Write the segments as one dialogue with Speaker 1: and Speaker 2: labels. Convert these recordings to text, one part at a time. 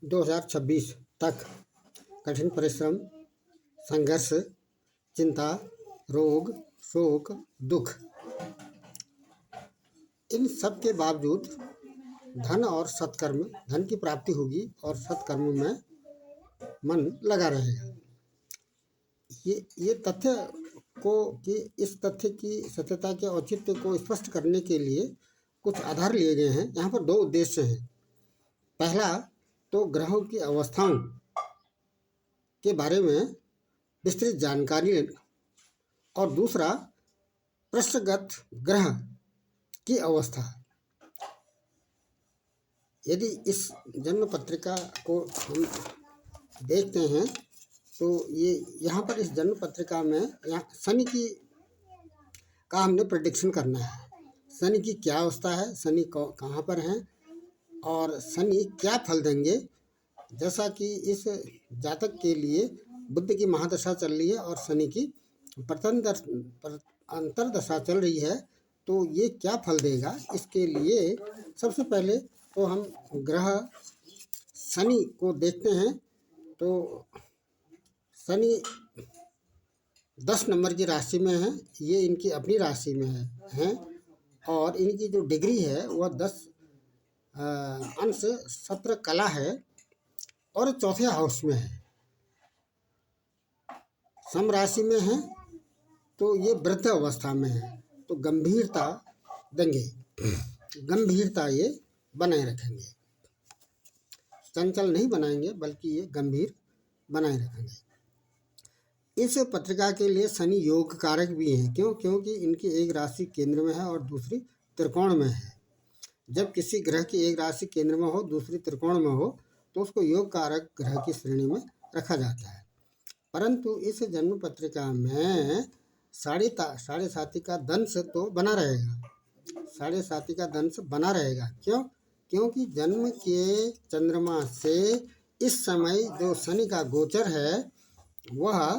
Speaker 1: 2026 तक कठिन परिश्रम, संघर्ष, चिंता, रोग, शोक, दुख, इन सब के बावजूद धन और सत्कर्म, धन की प्राप्ति होगी और सत्कर्म में मन लगा रहेगा। ये तथ्य को कि इस तथ्य की सत्यता के औचित्य को स्पष्ट करने के लिए कुछ आधार लिए गए हैं। यहाँ पर दो उद्देश्य हैं। पहला तो ग्रहों की अवस्थाओं के बारे में विस्तृत जानकारी, और दूसरा पृष्ठगत ग्रह की अवस्था। यदि इस जन्म पत्रिका को हम देखते हैं तो ये यहाँ पर इस जन्म पत्रिका में यहाँ शनि का हमने प्रेडिक्शन करना है। शनि की क्या अवस्था है, शनि कहाँ पर हैं और शनि क्या फल देंगे। जैसा कि इस जातक के लिए बुध की महादशा चल रही है और शनि की अंतरदशा चल रही है, तो ये क्या फल देगा, इसके लिए सबसे पहले तो हम ग्रह शनि को देखते हैं। तो शनि 10 नंबर की राशि में है, ये इनकी अपनी राशि में है और इनकी जो डिग्री है वह 10 अंश 17 कला है और चौथे हाउस में है। सम राशि में है तो ये वृद्ध अवस्था में है, तो गंभीरता देंगे, गंभीरता ये बनाए रखेंगे, चंचल नहीं बनाएंगे बल्कि ये गंभीर बनाए रखेंगे। इस पत्रिका के लिए शनि योग कारक भी हैं। क्योंकि इनकी एक राशि केंद्र में है और दूसरी त्रिकोण में है। जब किसी ग्रह की एक राशि केंद्र में हो, दूसरी त्रिकोण में हो, तो उसको योग कारक ग्रह की श्रेणी में रखा जाता है। परंतु इस जन्म पत्रिका में साढ़े साथी का दंश तो बना रहेगा, साढ़े साथी का दंश बना रहेगा। क्योंकि जन्म के चंद्रमा से इस समय जो शनि का गोचर है वह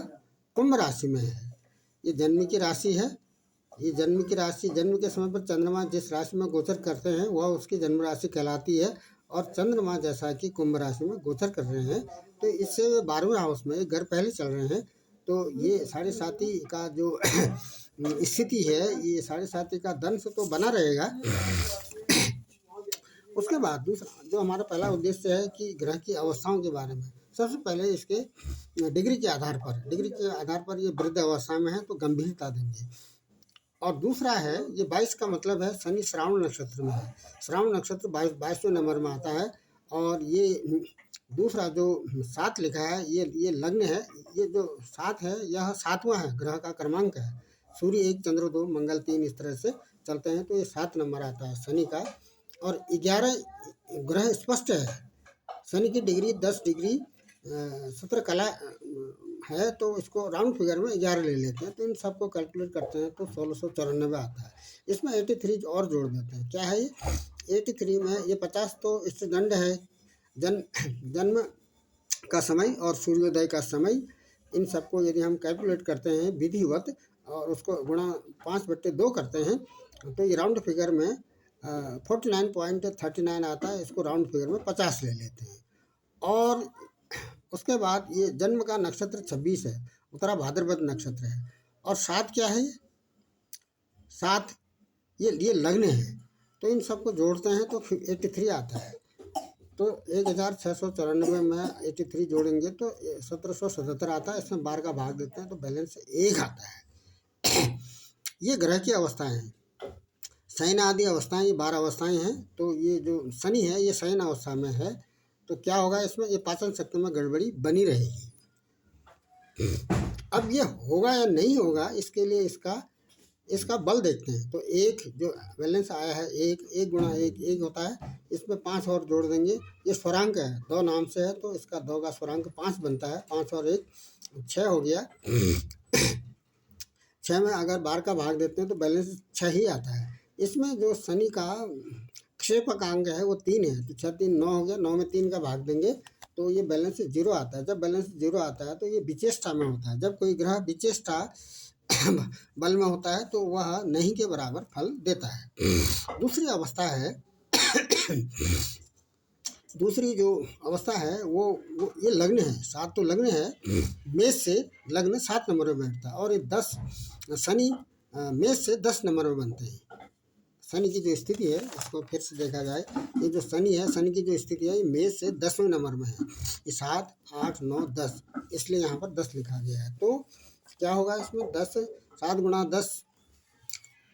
Speaker 1: कुंभ राशि में है। ये जन्म की राशि है, ये जन्म की राशि, जन्म के समय पर चंद्रमा जिस राशि में गोचर करते हैं वह उसकी जन्म राशि कहलाती है। और चंद्रमा जैसा कि कुंभ राशि में गोचर कर रहे हैं तो इससे 12वें हाउस में एक घर पहले चल रहे हैं, तो ये साढ़े साथी का जो स्थिति है, ये साढ़े साथी का दंश तो बना रहेगा। उसके बाद दूसरा जो हमारा पहला उद्देश्य है कि ग्रह की अवस्थाओं के बारे में, सबसे पहले इसके डिग्री के आधार पर ये वृद्ध अवस्था में है तो गंभीरता देंगे। और दूसरा है ये 22 का मतलब है शनि श्रावण नक्षत्र में है। श्रावण नक्षत्र 22वें नंबर में आता है और ये दूसरा जो 7 लिखा है ये लग्न है। ये जो 7 है यह 7वां है, ग्रह का क्रमांक है। सूर्य 1, चंद्र 2, मंगल 3 इस तरह से चलते हैं तो ये 7 नंबर आता है शनि का। और 11 ग्रह स्पष्ट है। शनि की डिग्री 10 डिग्री 17 कला है, तो इसको राउंड फिगर में 11 ले लेते हैं। तो इन सबको कैलकुलेट करते हैं तो 1694 आता है। इसमें 83 और जोड़ देते हैं। क्या है ये 83 में? ये 50 तो इससे दंड है, जन्म का समय और सूर्योदय का समय, इन सबको यदि हम कैलकुलेट करते हैं विधिवत और उसको गुणा 5/2 करते हैं तो ये राउंड फिगर में 49.39 आता है। इसको राउंड फिगर में 50 ले लेते हैं। और उसके बाद ये जन्म का नक्षत्र 26 है, उत्तरा भाद्रपद नक्षत्र है। और 7 क्या है? 7 ये लग्न है। तो इन सबको जोड़ते हैं तो 83 आता है। तो 1694 में 83 जोड़ेंगे तो 1777 आता है। इसमें 12 का भाग देते हैं तो बैलेंस 1 आता है। ये ग्रह की अवस्थाएं हैं। शयन आदि अवस्थाएं, ये 12 अवस्थाएं हैं। तो ये जो शनि है ये शयन अवस्था में है, तो क्या होगा इसमें? ये पाचन शक्ति में गड़बड़ी बनी रहेगी। अब ये होगा या नहीं होगा, इसके लिए इसका बल देखते हैं। तो 1 जो बैलेंस आया है, 1 गुणा 1 होता है। इसमें 5 और जोड़ देंगे। ये स्वरांक है, 2 नाम से है तो इसका 2 का स्वरांक 5 बनता है। 5 और 1 6 हो गया। 6 में अगर 12 का भाग देते हैं तो बैलेंस 6 ही आता है। इसमें जो शनि का क्षेपक अंग है वो 3 है, तो 6 3 9 हो गया। 9 में 3 का भाग देंगे तो ये बैलेंस 0 आता है। जब बैलेंस 0 आता है तो ये विचेष्टा में होता है। जब कोई ग्रह विचेष्टा बल में होता है तो वह नहीं के बराबर फल देता है। दूसरी अवस्था है दूसरी जो अवस्था है वो ये लग्न है, 7 तो लग्न है, मेष से लग्न 7 नंबर में बैठता है, और ये 10 शनि मेष से 10 नंबर में बनते हैं। शनि की जो स्थिति है इसको फिर से देखा जाए, ये जो शनि है, शनि की जो स्थिति है ये मेष से 10वें नंबर में है, ये 7, 8, 9, 10, इसलिए यहाँ पर 10 लिखा गया है। तो क्या होगा इसमें, 10 7 गुणा 10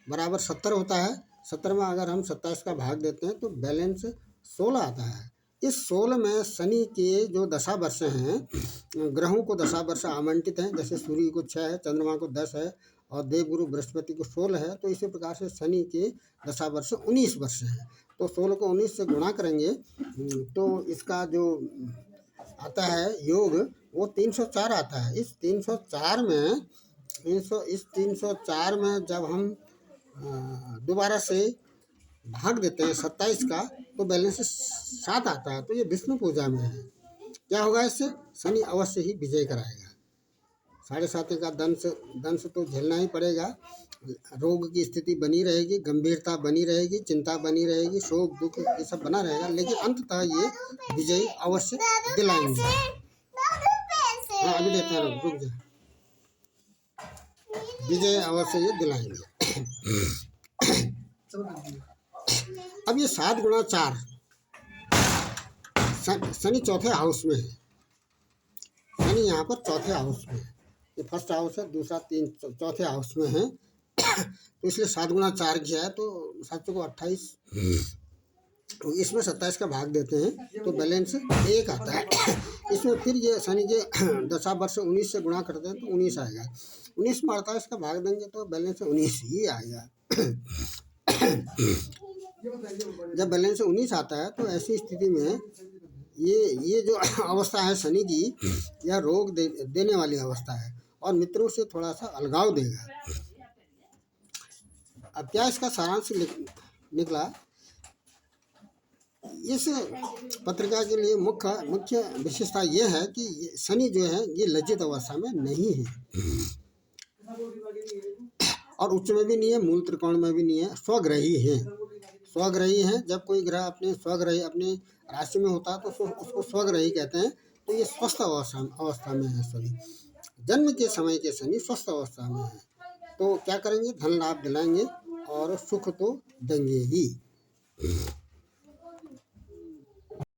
Speaker 1: बराबर 70 होता है। 70 में अगर हम 27 का भाग देते हैं तो बैलेंस 16 आता है। इस 16 में शनि के जो दशा वर्ष हैं, ग्रहों को दशा वर्ष आवंटित हैं, जैसे सूर्य को 6 है, चंद्रमा को 10 है और देवगुरु बृहस्पति को 16 है, तो इसी प्रकार से शनि के दशा वर्ष 19 वर्ष हैं। तो 16 को 19 से गुणा करेंगे तो इसका जो आता है योग वो 304 आता है। इस 304 में जब हम दोबारा से भाग देते हैं 27 का तो बैलेंस 7 आता है। तो ये विष्णु पूजा में है। क्या होगा इससे, शनि अवश्य ही विजय कराएगा। 7.5 का दंश तो झेलना ही पड़ेगा, रोग की स्थिति बनी रहेगी, गंभीरता बनी रहेगी, चिंता बनी रहेगी, शोक दुख ये सब बना रहेगा, लेकिन अंततः ये विजय अवश्य दिलाएंगे। हाँ अभी देता है, रुक जा, विजय अवश्य ये दिलाएंगे। अब ये 7 गुणा 4 शनि चौथे हाउस में है। शनि यहाँ पर चौथे हाउस में है, ये फर्स्ट हाउस है, दूसरा 3 चौथे हाउस में है। तो इसलिए 7 गुणा 4 किया है तो 7 को 28, तो इसमें 27 का भाग देते हैं तो बैलेंस 1 आता है। इसमें फिर ये शनि के दशा वर्ष 19 से गुणा करते हैं तो 19 आएगा। 19 में 28 का भाग देंगे तो बैलेंस 19 ही आएगा। जब बैलेंस 19 आता है तो ऐसी स्थिति में ये जो अवस्था है शनि की, यह रोग देने वाली अवस्था है और मित्रों से थोड़ा सा अलगाव देगा। अब क्या इसका सारांश निकला, इस पत्रिका के लिए मुख्य विशेषता ये है कि शनि जो है ये लज्जित अवस्था में नहीं है और उच्च में भी नहीं है, मूल त्रिकोण में भी नहीं है, स्वग्रही है। स्वग्रही है, जब कोई ग्रह अपने स्वग्रही अपने राशि में होता है तो उसको स्वग्रही कहते हैं। तो ये स्वस्थ अवस्था में है शनि, जन्म के समय के शनि स्वस्थ अवस्था में है। तो क्या करेंगे, धन लाभ दिलाएंगे और सुख तो देंगे ही।